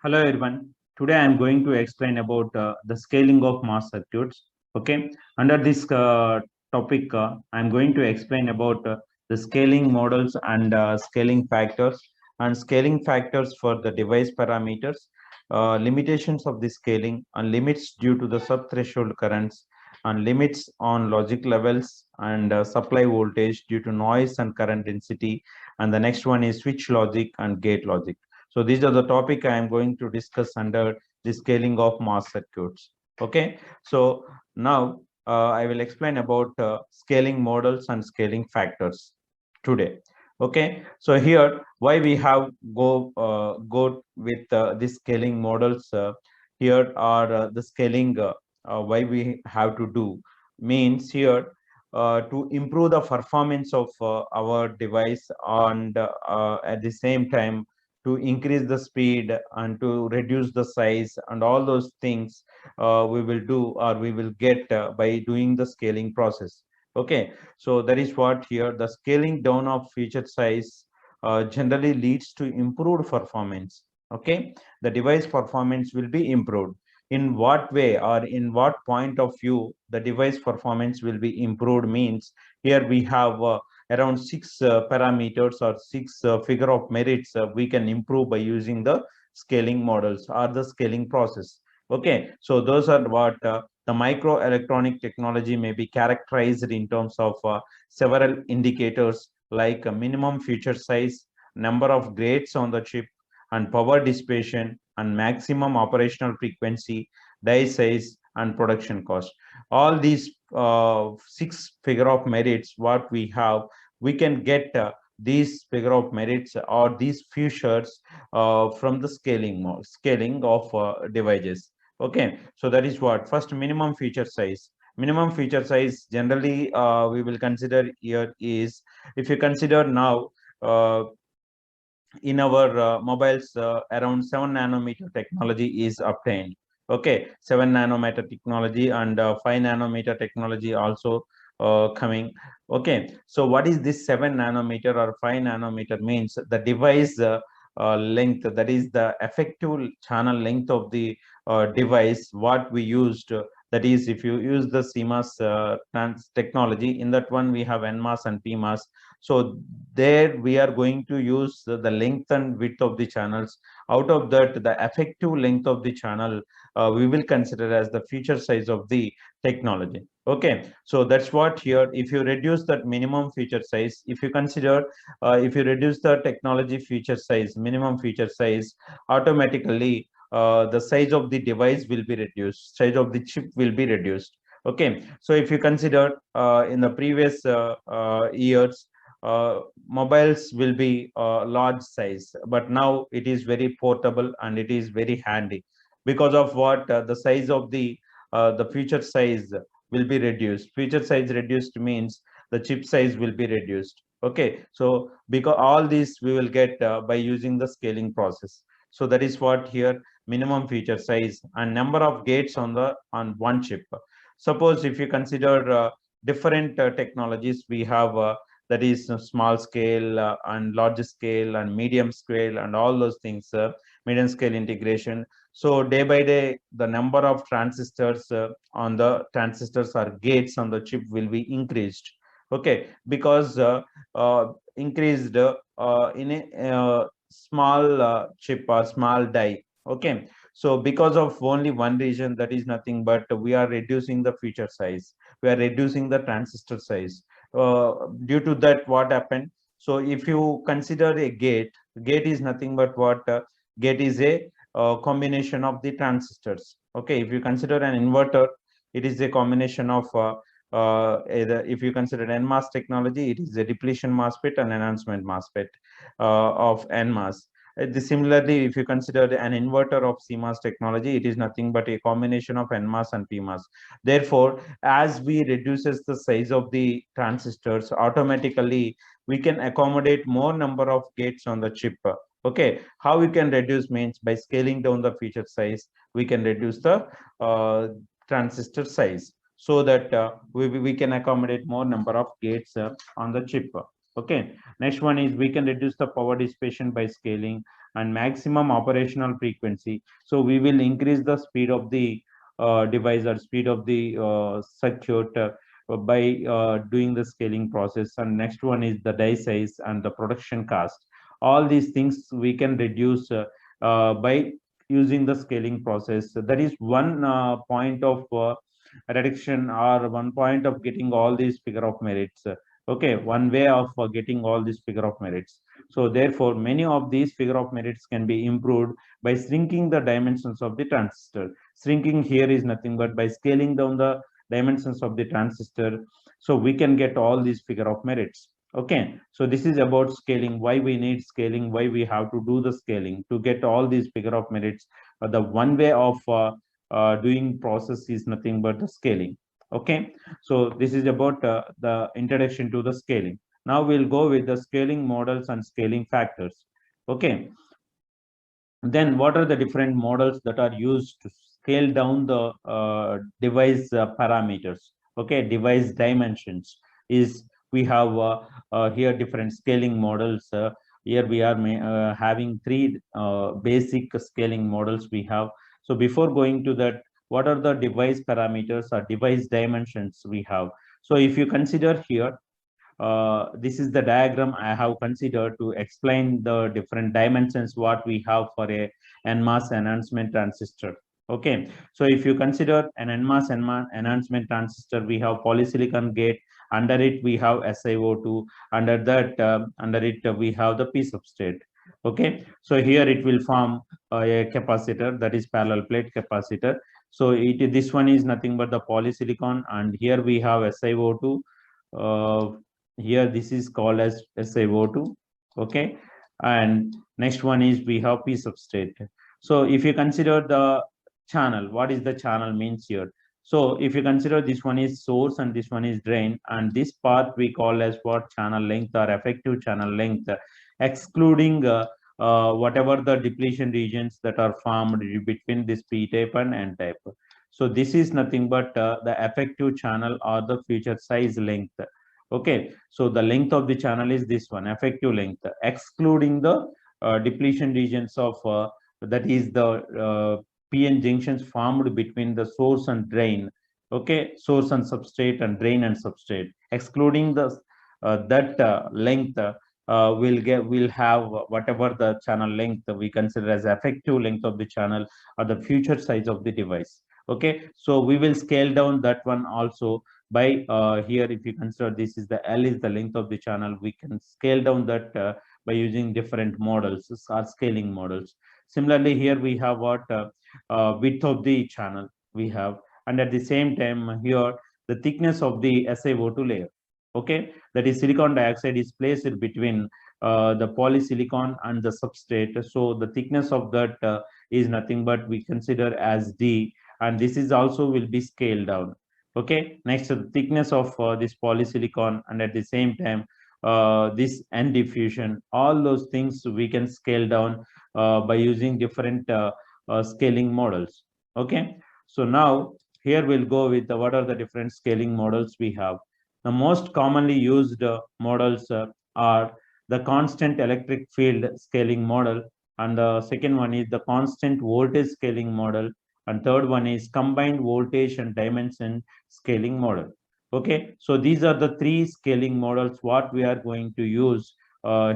Hello everyone. Today I am going to explain about the scaling of MOS circuits. Okay. Under this topic, I am going to explain about the scaling models and scaling factors for the device parameters, limitations of the scaling, and limits due to the sub-threshold currents, and limits on logic levels and supply voltage due to noise and current density. And the next one is switch logic and gate logic. So these are the topic I am going to discuss under the scaling of MOS circuits. Okay. So now I will explain about scaling models and scaling factors today. Okay. So here why we have go with the scaling models. Here are the scaling why we have to do means here to improve the performance of our device and at the same time to increase the speed and to reduce the size and all those things we will do or we will get by doing the scaling process. Okay, so that is what here the scaling down of feature size generally leads to improved performance. Okay, the device performance will be improved. In what way or in what point of view the device performance will be improved means here we have around six parameters or six figure of merits we can improve by using the scaling models or the scaling process. Okay, so those are what the microelectronic technology may be characterized in terms of several indicators like minimum feature size, number of gates on the chip, and power dissipation, and maximum operational frequency, die size, and production cost. All these six figure of merits what we have, we can get these figure of merits or these features from the scaling of devices. Okay, so that is what first minimum feature size. Minimum feature size generally we will consider here is if you consider now in our mobiles around 7 nanometer technology is obtained. Okay, 7 nanometer technology and 5 nanometer technology also coming. Okay, so what is this 7 nanometer or 5 nanometer means the device length, that is the effective channel length of the device what we used, that is if you use the CMOS technology, in that one we have NMOS and PMOS. So there we are going to use the length and width of the channels. Out of that, the effective length of the channel we will consider as the feature size of the technology. Okay, so that's what here if you reduce that minimum feature size, if you consider if you reduce the technology feature size, minimum feature size, automatically the size of the device will be reduced, size of the chip will be reduced. Okay, so if you consider in the previous years mobiles will be large size, but now it is very portable and it is very handy because of what the size of the feature size will be reduced. Feature size reduced means the chip size will be reduced. Okay, so because all these we will get by using the scaling process. So that is what here minimum feature size and number of gates on one chip. Suppose if you consider different technologies we have that is small scale and large scale and medium scale and all those things, medium scale integration. So day by day the number of transistors on the transistors or gates on the chip will be increased. Okay, because increased in a small chip or small die. Okay, so because of only one region, that is nothing but we are reducing the feature size, we are reducing the transistor size. Due to that what happened, so if you consider a gate is nothing but what gate is a combination of the transistors. Okay, if you consider an inverter, it is a combination of either if you consider NMOS technology, it is a depletion MOSFET and enhancement MOSFET of NMOS. Similarly, if you consider an inverter of CMOS technology, it is nothing but a combination of NMOS and PMOS. Therefore, as we reduces the size of the transistors, automatically we can accommodate more number of gates on the chip. Okay, how we can reduce means by scaling down the feature size, we can reduce the transistor size so that we can accommodate more number of gates on the chip. Okay, next one is we can reduce the power dissipation by scaling, and maximum operational frequency. So we will increase the speed of the device or speed of the circuit by doing the scaling process. And next one is the die size and the production cost. All these things we can reduce by using the scaling process. So that is one point of reduction, or one point of getting all these figure of merits. Okay, one way of getting all these figure of merits. So therefore, many of these figure of merits can be improved by shrinking the dimensions of the transistor. Shrinking here is nothing but by scaling down the dimensions of the transistor. So we can get all these figure of merits. Okay, so this is about scaling, why we need scaling, why we have to do the scaling to get all these figure of merits. The one way of doing process is nothing but the scaling. Okay, so this is about the introduction to the scaling. Now we'll go with the scaling models and scaling factors. Okay, then what are the different models that are used to scale down the device parameters? Okay, device dimensions is, we have here different scaling models. Here we are having three basic scaling models we have. So before going to that, what are the device parameters or device dimensions we have? So if you consider here, this is the diagram I have considered to explain the different dimensions what we have for a NMOS enhancement transistor. Okay, so if you consider an NMOS enhancement transistor, we have polysilicon gate. Under it we have SiO2. Under that, under it we have the P substrate. Okay, so here it will form a capacitor, that is parallel plate capacitor. So this one is nothing but the polysilicon, and here we have SiO2. Here this is called as SiO2. Okay, and next one is we have P substrate. So if you consider the channel, what is the channel means here? So if you consider this one is source and this one is drain, and this part we call as what? Channel length or effective channel length, excluding whatever the depletion regions that are formed between this P type and N type. So this is nothing but the effective channel or the future size length. Okay, so the length of the channel is this one, effective length, excluding the depletion regions of that is the PN junctions formed between the source and drain. Okay, source and substrate and drain and substrate, excluding the that length, we'll have whatever the channel length we consider as effective length of the channel or the future size of the device. Okay, so we will scale down that one also by here. If you consider this is the L is the length of the channel, we can scale down that by using different models or scaling models. Similarly, here we have what width of the channel we have, and at the same time here the thickness of the SiO2 layer. Okay, that is silicon dioxide is placed between the polysilicon and the substrate. So the thickness of that is nothing but we consider as D, and this is also will be scaled down. Okay, next the thickness of this polysilicon, and at the same time this N diffusion, all those things we can scale down by using different scaling models. Okay, so now here we'll go with what are the different scaling models we have. The most commonly used models are the constant electric field scaling model, and the second one is the constant voltage scaling model, and third one is combined voltage and dimension scaling model. Okay, so these are the three scaling models what we are going to use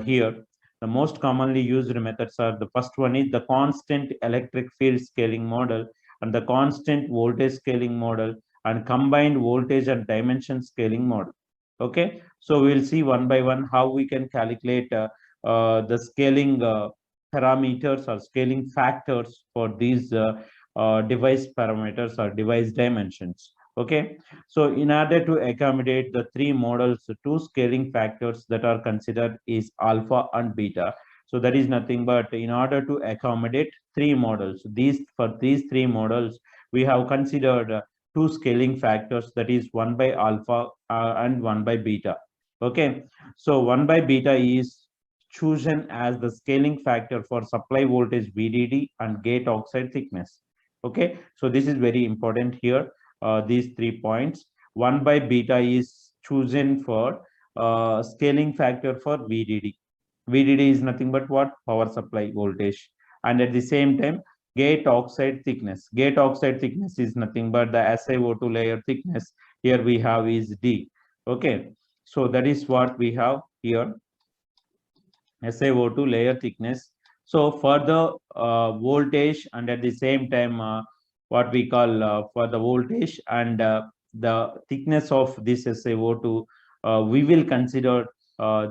here. The most commonly used methods are, the first one is the constant electric field scaling model, and the constant voltage scaling model, and combined voltage and dimension scaling model. Okay, so we'll see one by one how we can calculate the scaling parameters or scaling factors for these device parameters or device dimensions. Okay, so in order to accommodate the three models, the two scaling factors that are considered is alpha and beta. So that is nothing but in order to accommodate three models, for these three models we have considered two scaling factors, that is 1 by alpha and 1 by beta. Okay, so 1 by beta is chosen as the scaling factor for supply voltage VDD and gate oxide thickness. Okay, so this is very important here. These 3 points. 1 by beta is chosen for scaling factor for VDD. VDD is nothing but what? Power supply voltage. And at the same time, gate oxide thickness. Gate oxide thickness is nothing but the SiO2 layer thickness. Here we have is D. Okay. So that is what we have here, SiO2 layer thickness. So for the voltage and at the same time, what we call for the voltage and the thickness of this SiO2, we will consider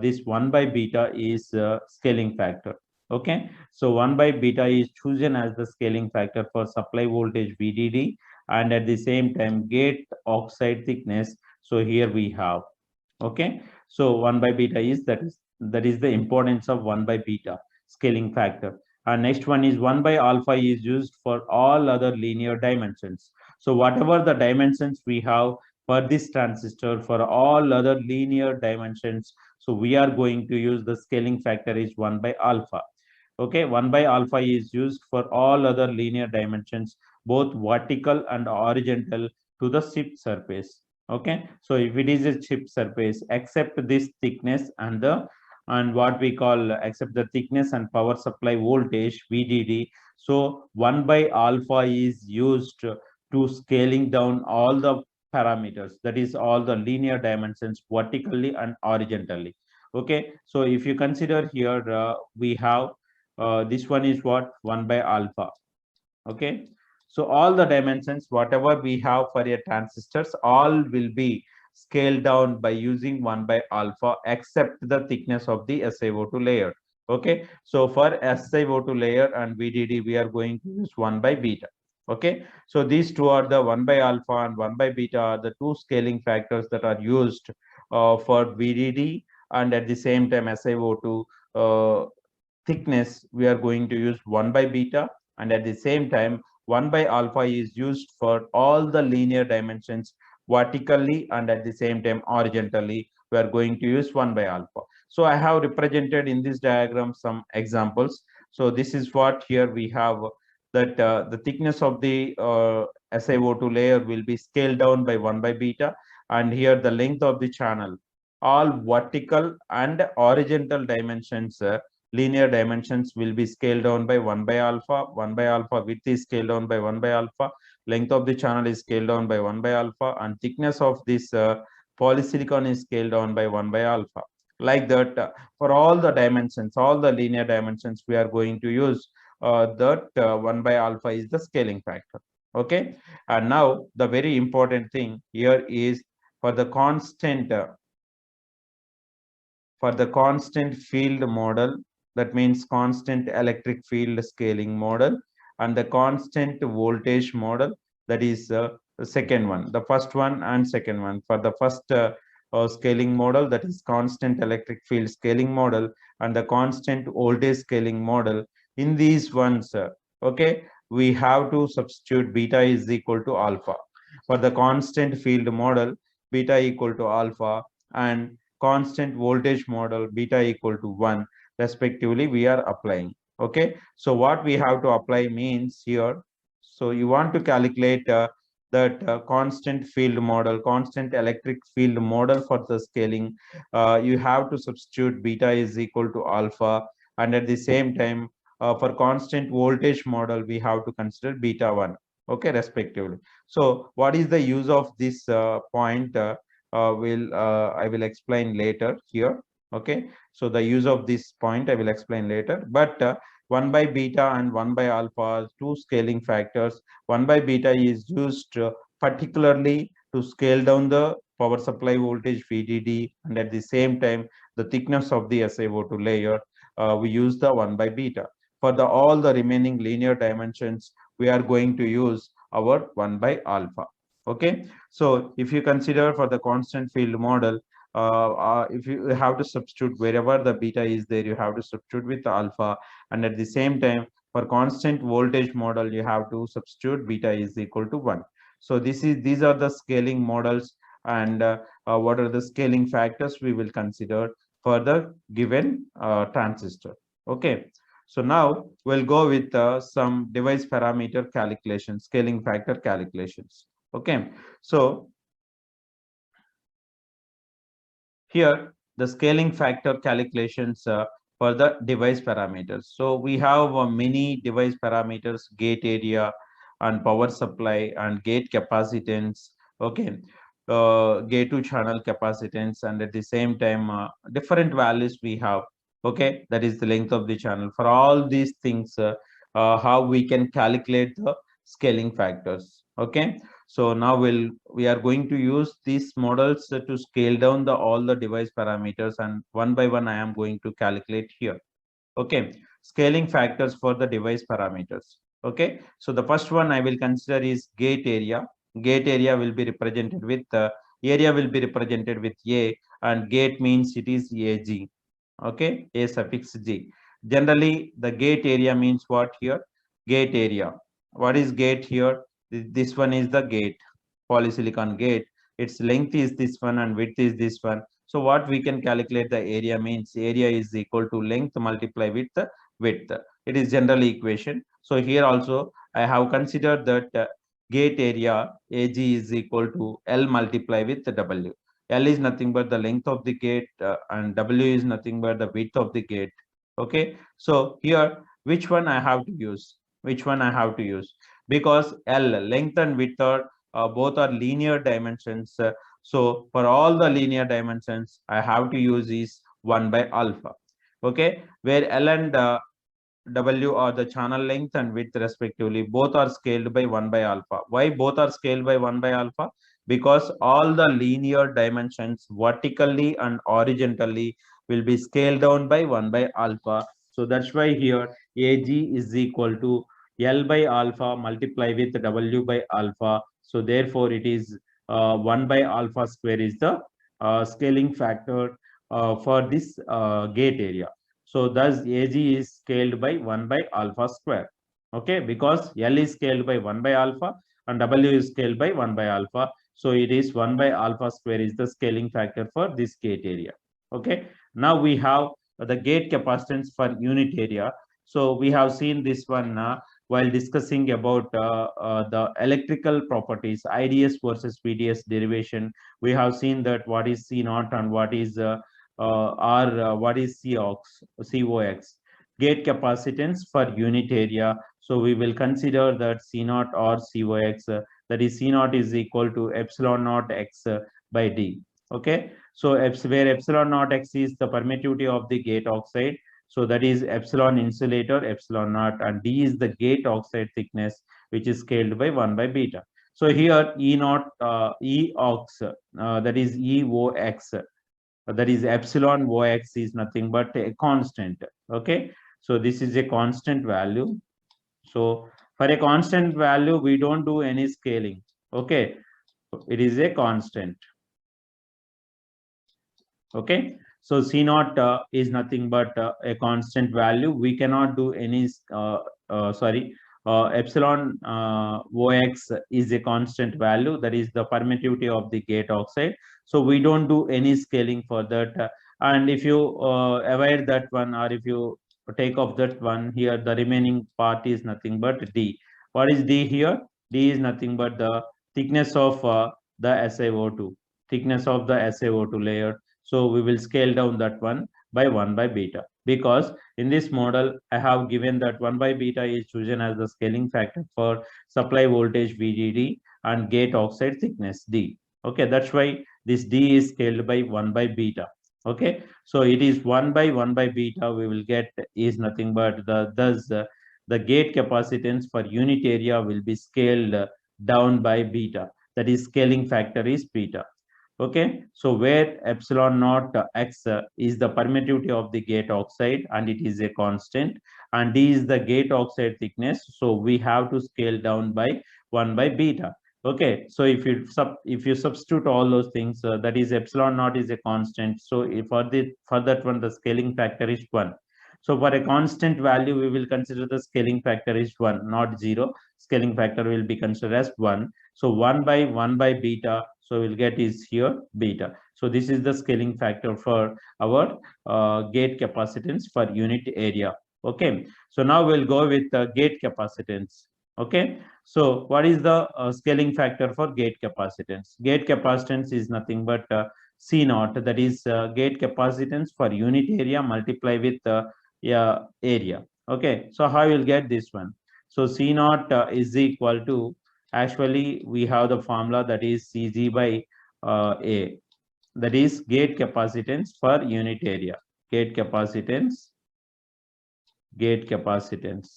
this 1 by beta is scaling factor. Okay, so 1 by beta is chosen as the scaling factor for supply voltage VDD and at the same time gate oxide thickness. So here we have. Okay, so 1 by beta is that is the importance of 1 by beta scaling factor. And next one is 1 by alpha is used for all other linear dimensions. So whatever the dimensions we have for this transistor for all other linear dimensions, so we are going to use the scaling factor is 1 by alpha. Okay, 1 by alpha is used for all other linear dimensions, both vertical and horizontal to the chip surface. Okay, so if it is a chip surface, except this thickness and the and what we call except the thickness and power supply voltage VDD, so 1 by alpha is used to scaling down all the parameters, that is all the linear dimensions vertically and horizontally. Okay, so if you consider here, we have this one is what? 1 by alpha. Okay, so all the dimensions whatever we have for a transistors all will be scaled down by using 1 by alpha except the thickness of the SiO2 layer. Okay, so for SiO2 layer and VDD we are going to use 1 by beta. Okay, so these two are the 1 by alpha and 1 by beta are the two scaling factors that are used for VDD and at the same time SiO2 thickness we are going to use 1 by beta and at the same time 1 by alpha is used for all the linear dimensions vertically and at the same time horizontally we are going to use 1 by alpha. So I have represented in this diagram some examples. So this is what here we have that the thickness of the SiO2 layer will be scaled down by 1 by beta and here the length of the channel, all vertical and horizontal dimensions, linear dimensions will be scaled down by 1 by alpha. 1 by alpha width is scaled down by 1 by alpha, length of the channel is scaled down by 1 by alpha and thickness of this polysilicon is scaled down by 1 by alpha. Like that, for all the dimensions, all the linear dimensions we are going to use that 1 by alpha is the scaling factor. Okay, and now the very important thing here is for the constant field model, that means constant electric field scaling model, and the constant voltage model, that is the second one. The first one and second one. For the first scaling model, that is constant electric field scaling model and the constant voltage scaling model, in these ones, okay, we have to substitute beta is equal to alpha. For the constant field model, beta equal to alpha, and constant voltage model beta equal to 1 respectively we are applying. Okay, so what we have to apply means here, so you want to calculate that constant field model, constant electric field model for the scaling, you have to substitute beta is equal to alpha and at the same time for constant voltage model we have to consider beta 1. Okay, respectively. So what is the use of this point, I will explain later here. Okay, so the use of this point I will explain later, but 1 by beta and 1 by alpha are two scaling factors. 1 by beta is used particularly to scale down the power supply voltage VDD and at the same time the thickness of the SiO2 layer, we use the 1 by beta. For the all the remaining linear dimensions we are going to use our 1 by alpha. Okay, so if you consider for the constant field model, if you have to substitute wherever the beta is there, you have to substitute with alpha, and at the same time for constant voltage model you have to substitute beta is equal to 1. So these are the scaling models and what are the scaling factors we will consider for the given transistor. Okay, so now we'll go with some device parameter calculations, scaling factor calculations. Okay, so here the scaling factor calculations for the device parameters. So we have many device parameters: gate area and power supply and gate capacitance. Okay, gate to channel capacitance, and at the same time different values we have. Okay, that is the length of the channel. For all these things, how we can calculate the scaling factors. Okay, so now we are going to use these models to scale down the all the device parameters, and one by one I am going to calculate here. Okay, scaling factors for the device parameters. Okay, so the first one I will consider is gate area. Gate area will be represented with area will be represented with A, and gate means it is AG. Okay, A suffix G. Generally, the gate area means what here? Gate area. What is gate here? This one is the gate, polysilicon gate. Its length is this one and width is this one. So what we can calculate the area means area is equal to length multiply with the width. It is general equation. So here also I have considered that gate area AG is equal to L multiply with W. L is nothing but the length of the gate, and W is nothing but the width of the gate. Okay, so here which one I have to use? Which one I have to use? Because L, length and width are both are linear dimensions. So for all the linear dimensions, I have to use is 1 by alpha. Okay, where L and W are the channel length and width respectively. Both are scaled by 1 by alpha. Why both are scaled by 1 by alpha? Because all the linear dimensions vertically and horizontally will be scaled down by 1 by alpha. So that's why here AG is equal to L by alpha multiply with W by alpha. So therefore it is 1 by alpha square is the scaling factor for this gate area. So thus AG is scaled by 1 by alpha square. Okay, because L is scaled by 1 by alpha and W is scaled by 1 by alpha. So it is 1 by alpha square is the scaling factor for this gate area. Okay, now we have the gate capacitance for unit area. So we have seen this one while discussing about the electrical properties, IDS versus VDS derivation. We have seen that what is C naught and what is what is COX, gate capacitance for unit area. So we will consider that C naught or COX, that is C naught is equal to epsilon naught X by D. Okay, so where epsilon naught X is the permittivity of the gate oxide. So that is epsilon insulator, epsilon naught, and D is the gate oxide thickness, which is scaled by 1 by beta. So here E naught, EOX, that is EOX, that is epsilon OX is nothing but a constant. Okay, so this is a constant value. So for a constant value, we don't do any scaling. Okay, it is a constant. Okay, so C naught is nothing but a constant value. We cannot do any epsilon OX is a constant value, that is the permittivity of the gate oxide. So we don't do any scaling for that. And if you avoid that one, or if you take off that one, here the remaining part is nothing but D. What is D here? D is nothing but the thickness of the SiO2, thickness of the SiO2 layer. So we will scale down that one by 1 by beta, because in this model, I have given that 1 by beta is chosen as the scaling factor for supply voltage VDD and gate oxide thickness D. Okay, that's why this D is scaled by 1 by beta. Okay, so it is 1 by beta we will get is nothing but the gate capacitance for unit area will be scaled down by beta. That is scaling factor is beta. Okay, so where epsilon naught X is the permittivity of the gate oxide and it is a constant, and D is the gate oxide thickness. So we have to scale down by 1 by beta. Okay, so if you substitute all those things, that is epsilon naught is a constant. So if for that one the scaling factor is 1. So for a constant value, we will consider the scaling factor is 1, not 0. Scaling factor will be considered as 1. So 1 by beta, so we'll get is here beta. So this is the scaling factor for our gate capacitance for unit area. Okay, so now we'll go with gate capacitance. Okay, so what is the scaling factor for gate capacitance? Gate capacitance is nothing but C naught, that is gate capacitance for unit area multiply with area. Okay, so how you'll get this one? So C naught is equal to, actually we have the formula, that is Cg by A, that is gate capacitance per unit area. Gate capacitance,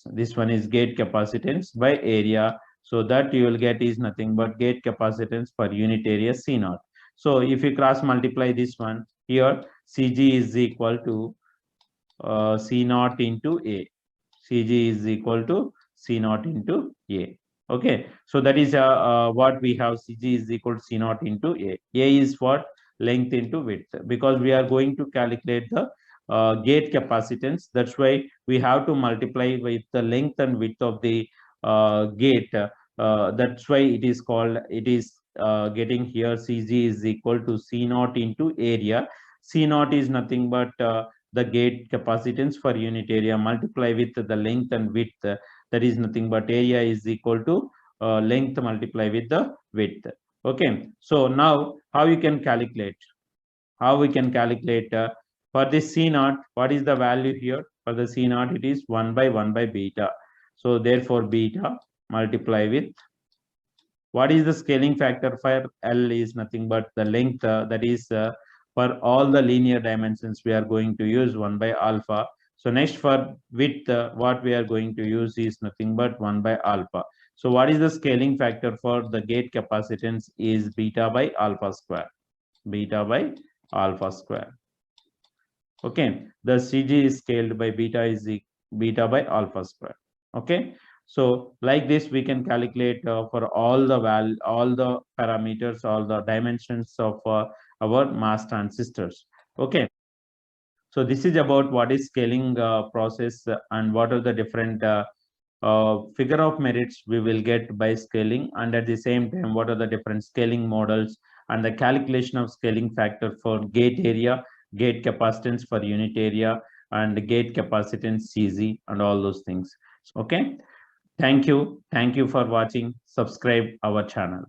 this one is gate capacitance by area. So that you will get is nothing but gate capacitance per unit area C naught. So if you cross multiply this one here, Cg is equal to C naught into A. Cg is equal to C naught into A. Okay, so that is what we have. Cg is equal to C naught into A. A is what? Length into width, because we are going to calculate the gate capacitance. That's why we have to multiply with the length and width of the gate. That's why it is called, it is getting here Cg is equal to C naught into area. C naught is nothing but the gate capacitance for unit area multiply with the length and width, that is nothing but area is equal to length multiply with the width. Okay, so now how you can calculate? How we can calculate for this C naught? What is the value here for the C naught? It is 1 by 1 by beta. So therefore beta multiply with, what is the scaling factor for L is nothing but the length, that is for all the linear dimensions we are going to use 1 by alpha. So next for width, what we are going to use is nothing but 1 by alpha. So what is the scaling factor for the gate capacitance is beta by alpha square. Beta by alpha square. Okay, the Cg is scaled by beta is beta by alpha square. Okay, so like this we can calculate for all the all the parameters, all the dimensions of our mass transistors. Okay, so this is about what is scaling process and what are the different figure of merits we will get by scaling, and at the same time what are the different scaling models and the calculation of scaling factor for gate area, gate capacitance for unit area, and gate capacitance Cg, and all those things. Okay, thank you for watching. Subscribe our channel.